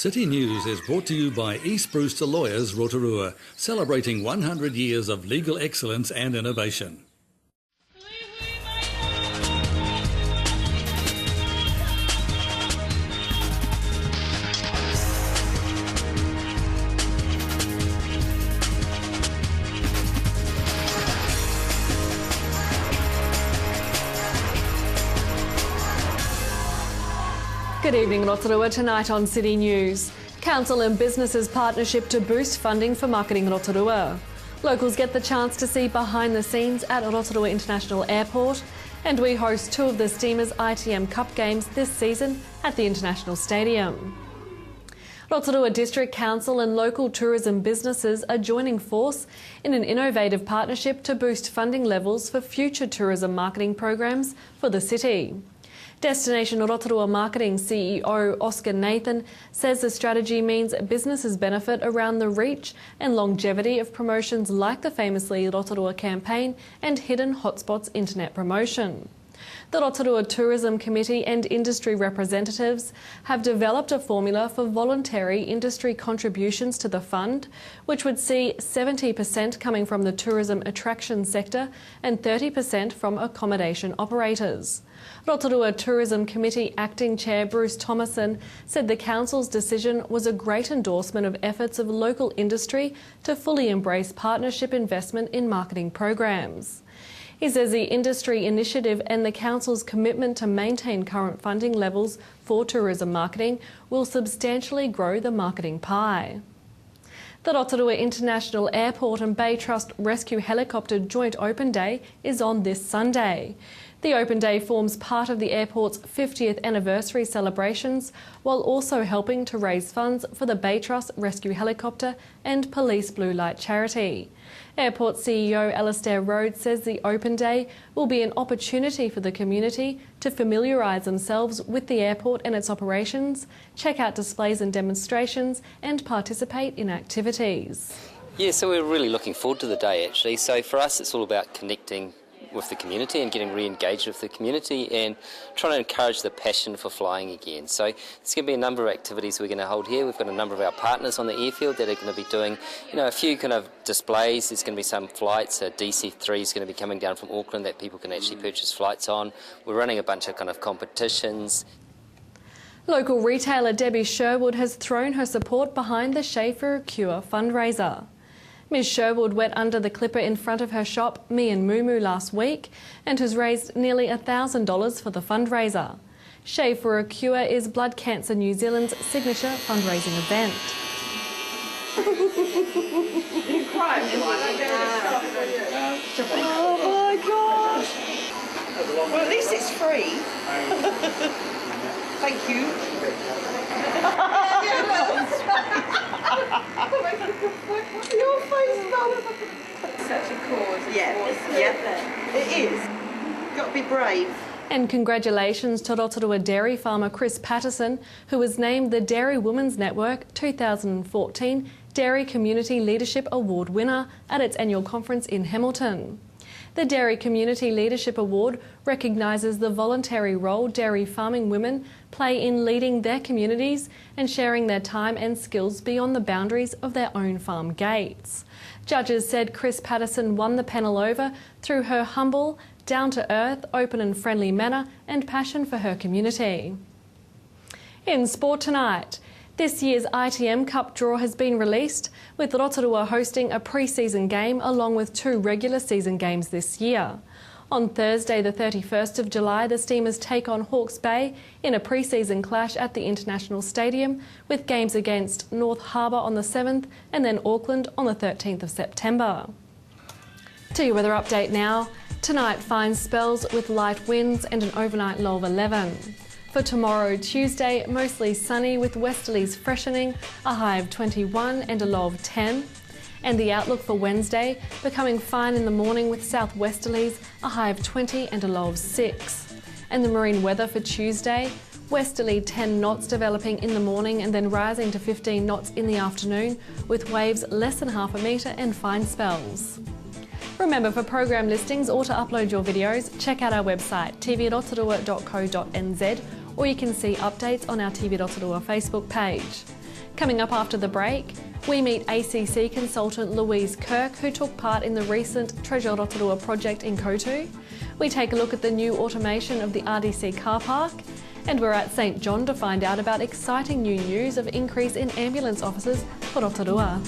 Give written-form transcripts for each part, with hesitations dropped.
City News is brought to you by East Brewster Lawyers Rotorua, celebrating 100 years of legal excellence and innovation. Good evening, Rotorua. Tonight on City News. Council and businesses partnership to boost funding for marketing Rotorua. Locals get the chance to see behind the scenes at Rotorua International Airport. And we host two of the Steamers ITM Cup games this season at the International Stadium. Rotorua District Council and local tourism businesses are joining force in an innovative partnership to boost funding levels for future tourism marketing programs for the city. Destination Rotorua Marketing CEO Oscar Nathan says the strategy means businesses benefit around the reach and longevity of promotions like the famously Rotorua campaign and Hidden Hotspots internet promotion. The Rotorua Tourism Committee and industry representatives have developed a formula for voluntary industry contributions to the fund, which would see 70% coming from the tourism attraction sector and 30% from accommodation operators. Rotorua Tourism Committee Acting Chair Bruce Thomason said the Council's decision was a great endorsement of efforts of local industry to fully embrace partnership investment in marketing programs. He says the industry initiative and the Council's commitment to maintain current funding levels for tourism marketing will substantially grow the marketing pie. The Rotorua International Airport and Bay Trust Rescue Helicopter Joint Open Day is on this Sunday. The Open Day forms part of the airport's 50th anniversary celebrations, while also helping to raise funds for the Bay Trust Rescue Helicopter and Police Blue Light charity. Airport CEO Alastair Rhodes says the Open Day will be an opportunity for the community to familiarise themselves with the airport and its operations, check out displays and demonstrations, and participate in activities. Yeah, so we're really looking forward to the day actually. So for us it's all about connecting with the community and getting re-engaged with the community and trying to encourage the passion for flying again. So there's going to be a number of activities we're going to hold here. We've got a number of our partners on the airfield that are going to be doing, a few kind of displays. There's going to be some flights. DC3 is going to be coming down from Auckland that people can actually purchase flights on. We're running a bunch of kind of competitions. Local retailer Debbie Sherwood has thrown her support behind the Shave for a Cure fundraiser. Ms Sherwood went under the clipper in front of her shop, Me and Moo Moo, last week and has raised nearly $1,000 for the fundraiser. Shave for a Cure is Blood Cancer New Zealand's signature fundraising event. You cry if you want. Oh my God! Well, at least it's free. Thank you. Your face, Mum. Such a cause. Yeah, it is. Got to be brave. And congratulations to Rotorua dairy farmer Chris Patterson, who was named the Dairy Women's Network 2014 Dairy Community Leadership Award winner at its annual conference in Hamilton. The Dairy Community Leadership Award recognises the voluntary role dairy farming women play in leading their communities and sharing their time and skills beyond the boundaries of their own farm gates. Judges said Chris Patterson won the panel over through her humble, down-to-earth, open and friendly manner and passion for her community. In sport tonight, this year's ITM Cup draw has been released, with Rotorua hosting a pre-season game along with two regular season games this year. On Thursday the 31st of July, the Steamers take on Hawke's Bay in a pre-season clash at the International Stadium, with games against North Harbour on the 7th and then Auckland on the 13th of September. To your weather update now. Tonight, fine spells with light winds and an overnight low of 11. For tomorrow, Tuesday, mostly sunny with westerlies freshening, a high of 21 and a low of 10. And the outlook for Wednesday, becoming fine in the morning with southwesterlies, a high of 20 and a low of 6. And the marine weather for Tuesday, westerly 10 knots developing in the morning and then rising to 15 knots in the afternoon, with waves less than half a metre and fine spells. Remember, for program listings or to upload your videos, check out our website tv.rotorua.co.nz, or you can see updates on our TV Rotorua Facebook page. Coming up after the break, we meet ACC consultant Louise Kirk, who took part in the recent Treasure Rotorua project in Kotu. We take a look at the new automation of the RDC car park, and we're at St John to find out about exciting new news of increase in ambulance officers for Rotorua.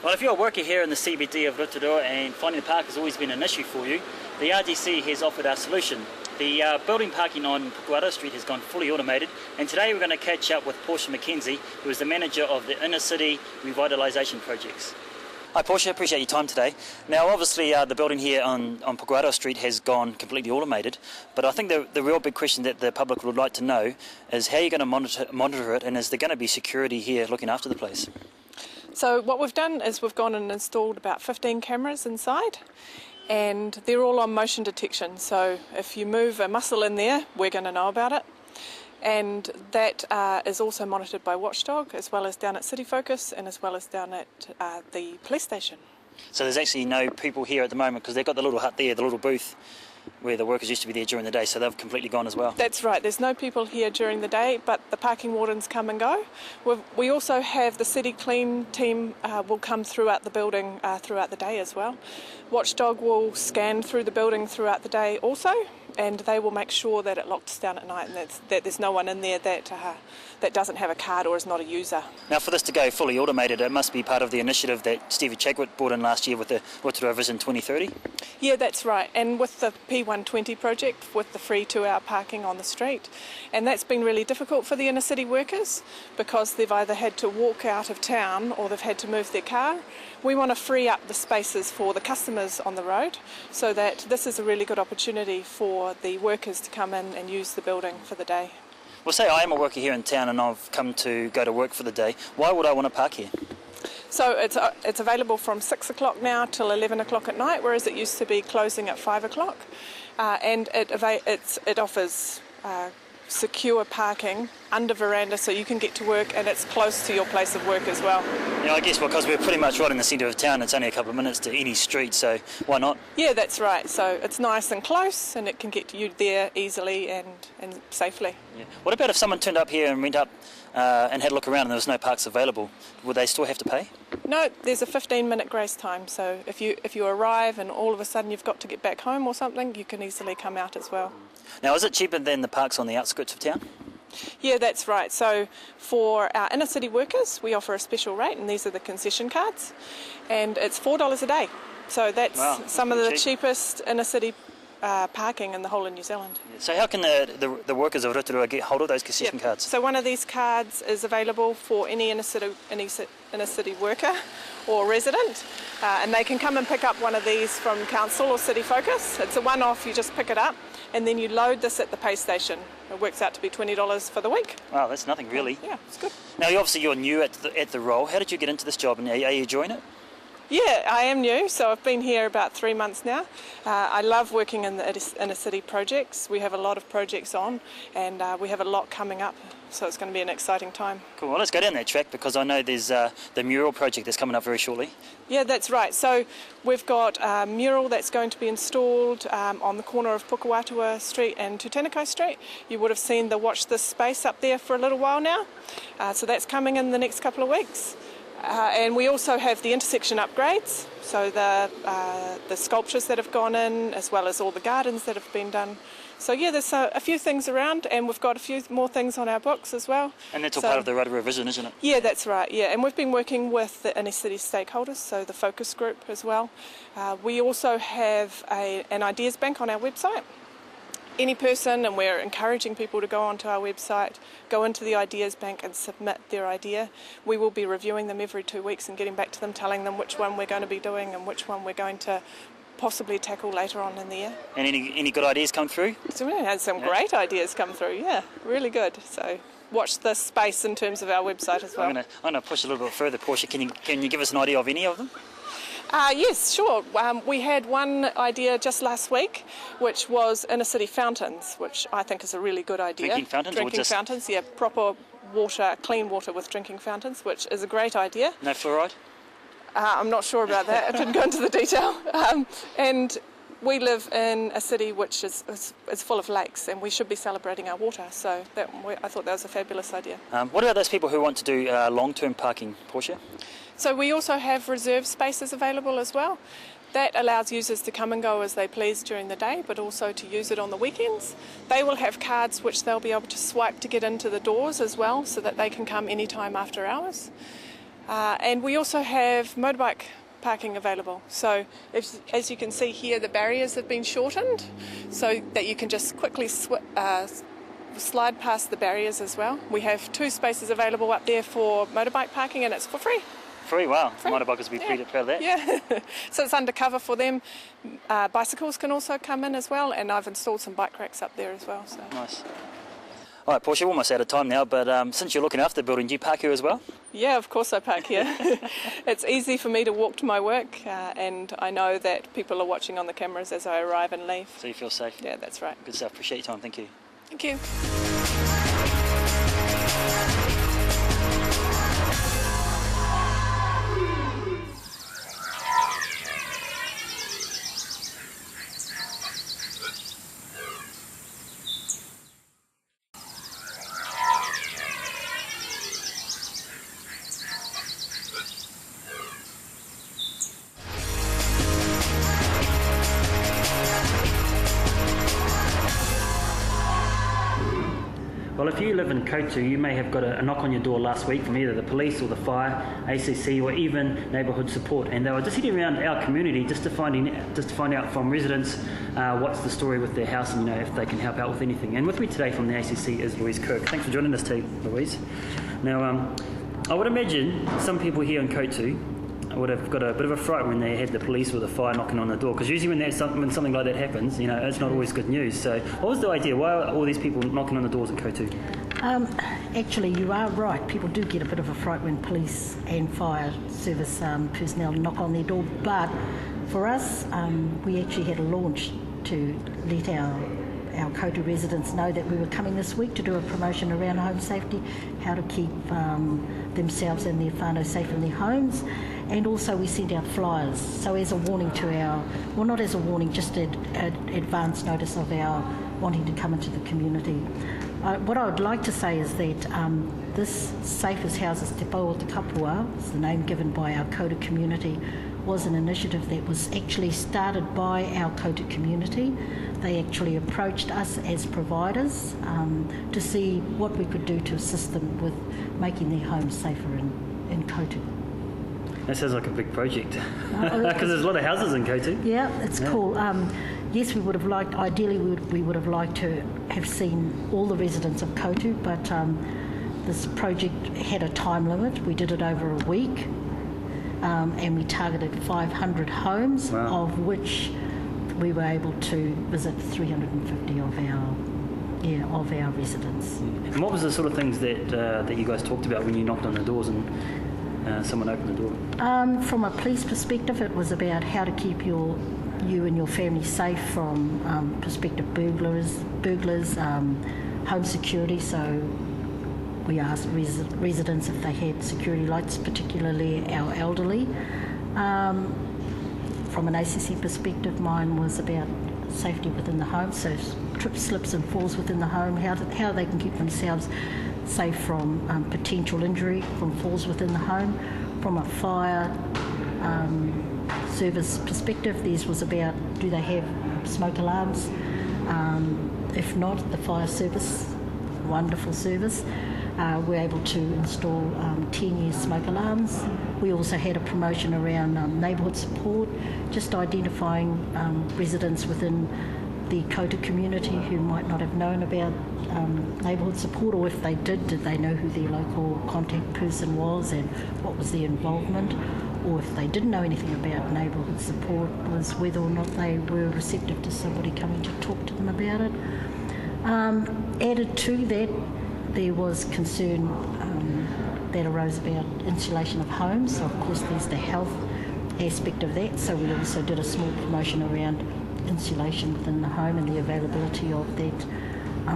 Well, if you're a worker here in the CBD of Rotorua and finding the park has always been an issue for you, the RDC has offered our solution. The building parking on Pukuara Street has gone fully automated, and today we're going to catch up with Portia McKenzie, who is the manager of the Inner City Revitalisation Projects. Hi Portia, appreciate your time today. Now obviously the building here on Pukuara Street has gone completely automated, but I think the real big question that the public would like to know is how you're going to monitor it, and is there going to be security here looking after the place? So what we've done is we've gone and installed about 15 cameras inside, and they're all on motion detection. So if you move a muscle in there, we're going to know about it. And that is also monitored by Watchdog, as well as down at City Focus and as well as down at the police station. So there's actually no people here at the moment, because they've got the little hut there, the little booth, where the workers used to be there during the day, so they've completely gone as well. That's right, there's no people here during the day, but the parking wardens come and go. We also have the City Clean team will come throughout the building throughout the day as well. Watchdog will scan through the building throughout the day also, and they will make sure that it locks down at night and that there's no one in there that doesn't have a card or is not a user. Now for this to go fully automated, it must be part of the initiative that Stevie Chagwit brought in last year with the Rotorua Vision 2030? Yeah, that's right, and with the P120 project, with the free 2-hour parking on the street, and that's been really difficult for the inner city workers because they've either had to walk out of town or they've had to move their car. We want to free up the spaces for the customers on the road, so that this is a really good opportunity for the workers to come in and use the building for the day. Well, say I am a worker here in town and I've come to go to work for the day. Why would I want to park here? So it's available from 6 o'clock now till 11 o'clock at night, whereas it used to be closing at 5 o'clock. And it offers secure parking under veranda, so you can get to work and it's close to your place of work as well. Yeah, I guess because we're pretty much right in the centre of town, it's only a couple of minutes to any street, so why not? Yeah, that's right. So it's nice and close, and it can get you there easily and safely. Yeah. What about if someone turned up here and went up and had a look around and there was no parks available? Would they still have to pay? No, there's a 15-minute grace time, so if you arrive and all of a sudden you've got to get back home or something, you can easily come out as well. Now, is it cheaper than the parks on the outskirts of town? Yeah, that's right. So for our inner city workers, we offer a special rate, and these are the concession cards, and it's $4 a day. So that's some of the cheapest inner city parking in the whole of New Zealand. So how can the workers of Rotorua get hold of those concession cards? So one of these cards is available for any inner city worker or resident, and they can come and pick up one of these from Council or City Focus. It's a one-off, you just pick it up and then you load this at the pay station. It works out to be $20 for the week. Wow, that's nothing really. Yeah, it's good. Now obviously you're new at the role. How did you get into this job, and are you enjoying it? Yeah, I am new, so I've been here about 3 months now. I love working in the inner city projects. We have a lot of projects on, and we have a lot coming up, so it's going to be an exciting time. Cool, well let's go down that track, because I know there's the mural project that's coming up very shortly. Yeah, that's right. So we've got a mural that's going to be installed on the corner of Pukuatua Street and Tutanako Street. You would have seen the Watch This Space up there for a little while now. So that's coming in the next couple of weeks. And we also have the intersection upgrades, so the sculptures that have gone in, as well as all the gardens that have been done. So yeah, there's a few things around, and we've got a few more things on our books as well. And that's all part of the Rotorua Vision, isn't it? Yeah, that's right, yeah. And we've been working with the inner city stakeholders, so the focus group as well. We also have an ideas bank on our website, any person, and we're encouraging people to go onto our website, go into the Ideas Bank and submit their idea. We will be reviewing them every 2 weeks and getting back to them, telling them which one we're going to be doing and which one we're going to possibly tackle later on in the year. And any good ideas come through? So we had some great ideas come through, yeah, really good. So watch this space in terms of our website as well. I'm going to push a little bit further, Portia. Can you give us an idea of any of them? Yes, sure. We had one idea just last week, which was inner city fountains, which I think is a really good idea. Drinking fountains? Drinking fountains, yeah, proper water, clean water with drinking fountains, which is a great idea. No fluoride? I'm not sure about that. I didn't go into the detail. And we live in a city which is full of lakes, and we should be celebrating our water. So I thought that was a fabulous idea. What about those people who want to do long-term parking, Portia? So we also have reserve spaces available as well. That allows users to come and go as they please during the day, but also to use it on the weekends. They will have cards which they'll be able to swipe to get into the doors as well, so that they can come anytime after hours. And we also have motorbike parking available. So as you can see here, the barriers have been shortened so that you can just quickly slide past the barriers as well. We have 2 spaces available up there for motorbike parking, and it's for free. Free, wow. Free. Motorbikers will be pretty proud of that. Yeah, so it's undercover for them. Bicycles can also come in as well, and I've installed some bike racks up there as well. So. Nice. All right, Portia, we're almost out of time now, but since you're looking after the building, do you park here as well? Yeah, of course I park here. It's easy for me to walk to my work, and I know that people are watching on the cameras as I arrive and leave. So you feel safe? Yeah, that's right. Good stuff. Appreciate your time. Thank you. Thank you. Well, if you live in Koutu, you may have got a knock on your door last week from either the police or the fire, ACC, or even neighbourhood support, and they were just heading around our community just to find out from residents what's the story with their house and if they can help out with anything. And with me today from the ACC is Louise Kirk. Thanks for joining us today, Louise. Now, I would imagine some people here in Koutu would have got a bit of a fright when they had the police or the fire knocking on the door, because usually when something like that happens, it's not always good news. So what was the idea? Why are all these people knocking on the doors in Koutu? Actually, you are right. People do get a bit of a fright when police and fire service personnel knock on their door. But for us, we actually had a launch to let our Koutu residents know that we were coming this week to do a promotion around home safety, how to keep themselves and their whānau safe in their homes. And also we sent out flyers, so as a warning to not as a warning, just an advance notice of our wanting to come into the community. What I would like to say is that this Safe as Houses Te Pau o Te Kapua, is the name given by our Koutu community, was an initiative that was actually started by our Koutu community. They actually approached us as providers to see what we could do to assist them with making their homes safer in Koutu. That sounds like a big project, because there's a lot of houses in Koutu. Yeah, it's cool. Yes, we would have liked, ideally we would have liked to have seen all the residents of Koutu, but this project had a time limit. We did it over a week, and we targeted 500 homes, wow, of which we were able to visit 350 of our residents. And what was the sort of things that you guys talked about when you knocked on the doors and someone opened the door? From a police perspective, it was about how to keep you and your family safe from prospective burglars, home security. So we asked residents if they had security lights, particularly our elderly. From an ACC perspective, mine was about safety within the home, so trips, slips and falls within the home, how they can keep themselves safe from potential injury from falls within the home. From a fire service perspective, theirs was about, do they have smoke alarms? If not, the fire service, wonderful service, we're able to install 10-year smoke alarms. We also had a promotion around neighbourhood support, just identifying residents within the Kota community who might not have known about neighbourhood support, or if they did they know who their local contact person was and what was their involvement, or if they didn't know anything about neighbourhood support, was whether or not they were receptive to somebody coming to talk to them about it. Added to that, there was concern that arose about insulation of homes. So of course there's the health aspect of that, so we also did a small promotion around insulation within the home and the availability of that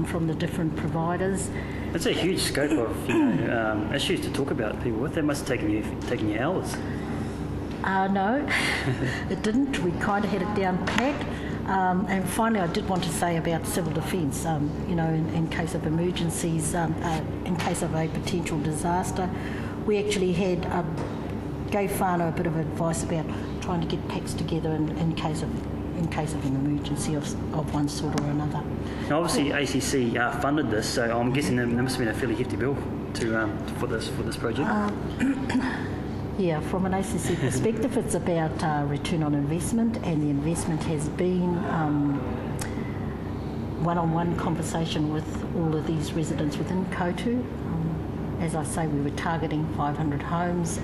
from the different providers. It's a huge scope of issues to talk about people with. That must have taken you hours. No, it didn't. We kind of had it down pat. And finally, I did want to say about civil defence, in case of emergencies, in case of a potential disaster. We actually gave whānau a bit of advice about trying to get packs together in case of an emergency of one sort or another. Now, obviously, ACC funded this, so I'm guessing there must have been a fairly hefty bill for this project. Yeah, from an ACC perspective, it's about return on investment, and the investment has been one-on-one conversation with all of these residents within Kota. As I say, we were targeting 500 homes,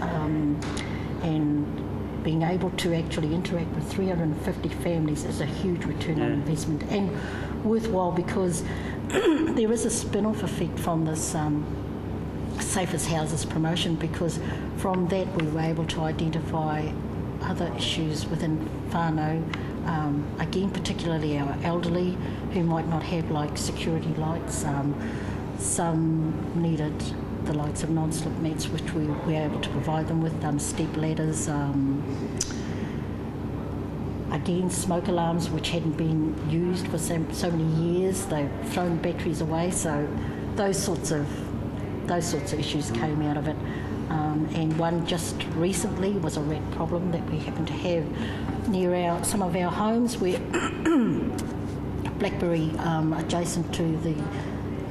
and being able to actually interact with 350 families is a huge return on investment, and worthwhile because there is a spin-off effect from this Safest Houses promotion, because from that we were able to identify other issues within whānau, again particularly our elderly who might not have like security lights. Some needed the likes of non-slip mats, which we were able to provide them with, steep ladders, again smoke alarms which hadn't been used for so many years. They've thrown batteries away, so those sorts of issues came out of it. And one just recently was a rat problem that we happen to have near some of our homes, where Blackberry adjacent to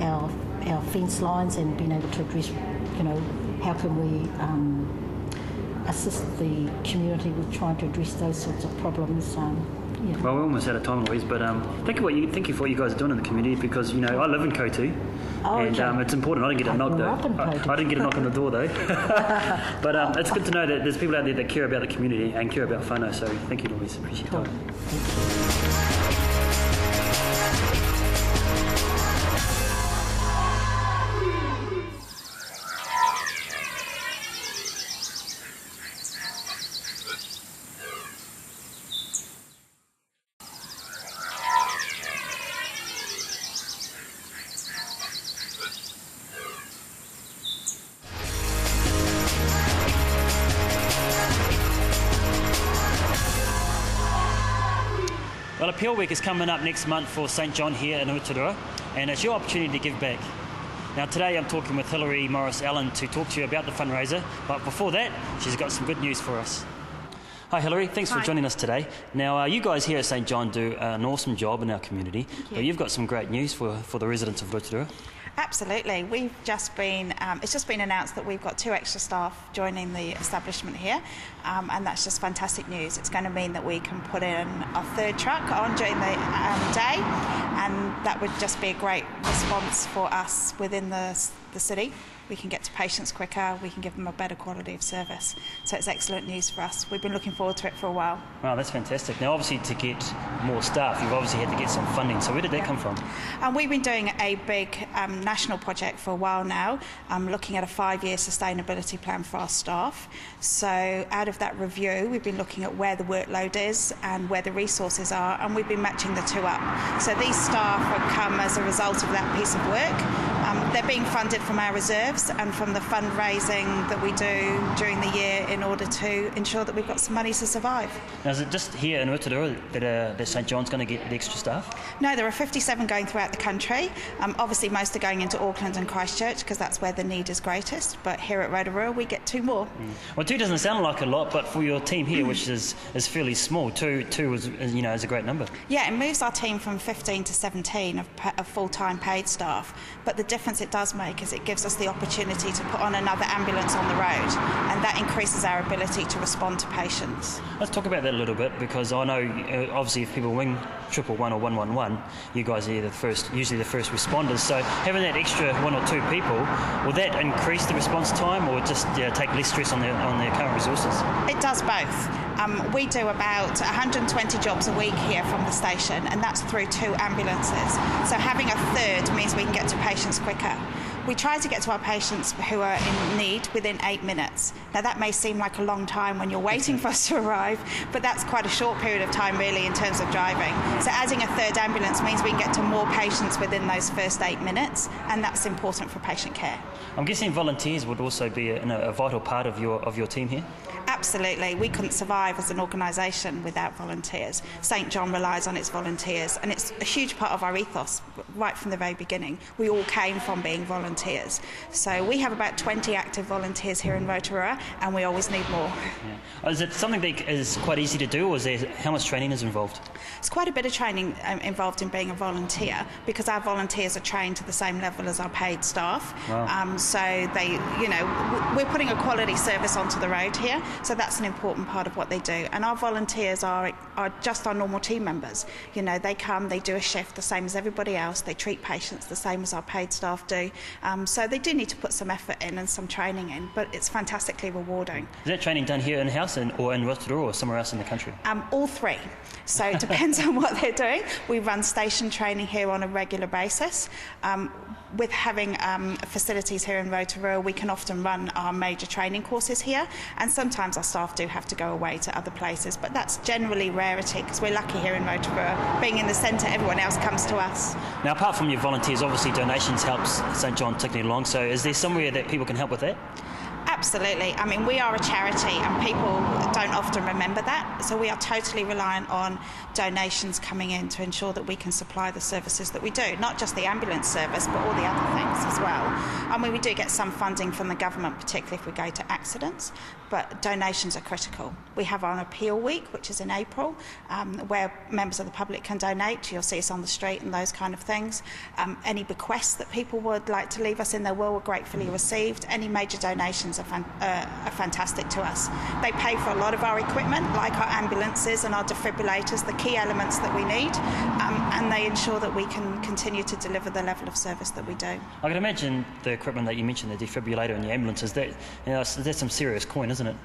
our fence lines, and being able to address, how can we assist the community with trying to address those sorts of problems. Yeah. Well, we're almost out of time, Louise, but thank you for what you guys are doing in the community, because I live in Kota, and it's important. I didn't get a knock though. I didn't get a knock on the door though. But it's good to know that there's people out there that care about the community and care about whānau. So thank you, Louise. Appreciate your time. Well, Appeal Week is coming up next month for St John here in Rotorua, and it's your opportunity to give back. Now today I'm talking with Hilary Morris-Allen to talk to you about the fundraiser, but before that she's got some good news for us. Hi Hilary, thanks for joining us today. Now you guys here at St John do an awesome job in our community, but you've got some great news for the residents of Rotorua. Absolutely. We've just been, it's just been announced that we've got 2 extra staff joining the establishment here, and that's just fantastic news. It's going to mean that we can put in a 3rd truck on during the day, and that would just be a great response for us within the city. We can get to patients quicker, we can give them a better quality of service. So it's excellent news for us. We've been looking forward to it for a while. Wow, that's fantastic. Now obviously to get more staff, you've obviously had to get some funding. So where did that come from? We've been doing a big national project for a while now, looking at a 5-year sustainability plan for our staff. So out of that review, we've been looking at where the workload is and where the resources are, and we've been matching the 2 up. So these staff have come as a result of that piece of work. They're being funded from our reserves and from the fundraising that we do during the year in order to ensure that we've got some money to survive. Now, is it just here in Rotorua that St John's going to get the extra staff? No, there are 57 going throughout the country. Obviously, most are going into Auckland and Christchurch because that's where the need is greatest. But here at Rotorua, we get 2 more. Well, 2 doesn't sound like a lot, but for your team here, which is fairly small, 2 is a great number. Yeah, it moves our team from 15 to 17 of full-time paid staff. But the difference difference it does make is it gives us the opportunity to put on another ambulance on the road, and that increases our ability to respond to patients. Let's talk about that a little bit, because I know obviously if people ring 111 or 111, you guys are usually the first responders. So having that extra one or two people, will that increase the response time, or just take less stress on their current resources? It does both. We do about 120 jobs a week here from the station, and that's through 2 ambulances. So having a third means we can get to patients quicker. We try to get to our patients who are in need within 8 minutes. Now that may seem like a long time when you're waiting for us to arrive, but that's quite a short period of time really in terms of driving. So adding a third ambulance means we can get to more patients within those first 8 minutes, and that's important for patient care. I'm guessing volunteers would also be a vital part of your team here? Absolutely. We couldn't survive as an organisation without volunteers. St John relies on its volunteers, and it's a huge part of our ethos right from the very beginning. We all came from being volunteers. So we have about 20 active volunteers here in Rotorua, and we always need more. Yeah. Is it something that is quite easy to do, or how much training is involved? It's quite a bit of training involved in being a volunteer, because our volunteers are trained to the same level as our paid staff. Wow. So we're putting a quality service onto the road here. So that's an important part of what they do. And our volunteers are just our normal team members. They come, they do a shift the same as everybody else. They treat patients the same as our paid staff do. So they do need to put some effort in and some training in, but it's fantastically rewarding. Is that training done here in-house or in Rotorua or somewhere else in the country? All 3. So it depends on what they're doing. We run station training here on a regular basis. With having facilities here in Rotorua, we can often run our major training courses here, and sometimes our staff do have to go away to other places, but that's generally rarity because we're lucky here in Rotorua. Being in the centre, everyone else comes to us. Now, apart from your volunteers, obviously donations helps St John ticking along, so is there somewhere that people can help with that? Absolutely. I mean, we are a charity and people don't often remember that. So we are totally reliant on donations coming in to ensure that we can supply the services that we do, not just the ambulance service, but all the other things as well. I mean, we do get some funding from the government, particularly if we go to accidents, but donations are critical. We have our appeal week, which is in April, where members of the public can donate. You'll see us on the street and those kind of things. Any bequests that people would like to leave us in their will are gratefully received. Any major donations are fantastic to us. They pay for a lot of our equipment, like our ambulances and our defibrillators, the key elements that we need, and they ensure that we can continue to deliver the level of service that we do. I can imagine the equipment that you mentioned, the defibrillator and the ambulances, that's some serious coin, isn't it?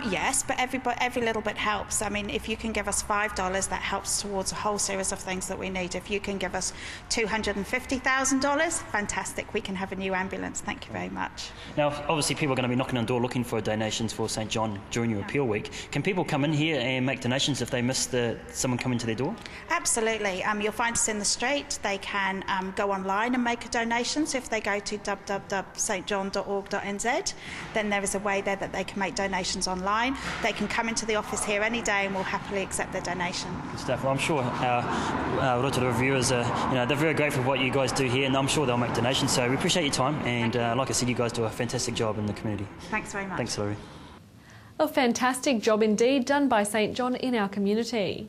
Yes, but every little bit helps. I mean, if you can give us $5, that helps towards a whole series of things that we need. If you can give us $250,000, fantastic. We can have a new ambulance. Thank you very much. Now, obviously, people are going to be knocking on the door looking for donations for St John during your appeal week. Can people come in here and make donations if they miss someone coming to their door? Absolutely. You'll find us in the street. They can go online and make a donation. So if they go to www.stjohn.org.nz, then there is a way there that they can make donations online. They can come into the office here any day and we'll happily accept their donation. Good stuff. Well, I'm sure our Rotorua viewers are, they're very grateful for what you guys do here, and I'm sure they'll make donations. So we appreciate your time, and like I said, you guys do a fantastic job in the community. Thanks very much. Thanks, Laurie. A fantastic job indeed done by St John in our community.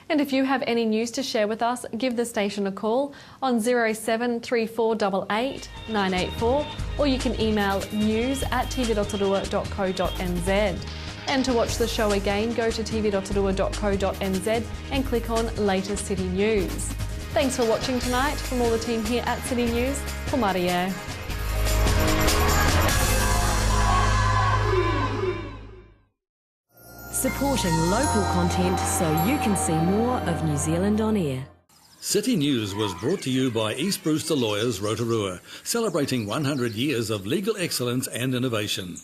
And if you have any news to share with us, give the station a call on 073488 984, or you can email news@tvrotorua.co.nz. And to watch the show again, go to tvrotorua.co.nz and click on Latest City News. Thanks for watching tonight. From all the team here at City News, ko Maria. Supporting local content so you can see more of New Zealand on air. City News was brought to you by East Brewster Lawyers Rotorua, celebrating 100 years of legal excellence and innovation.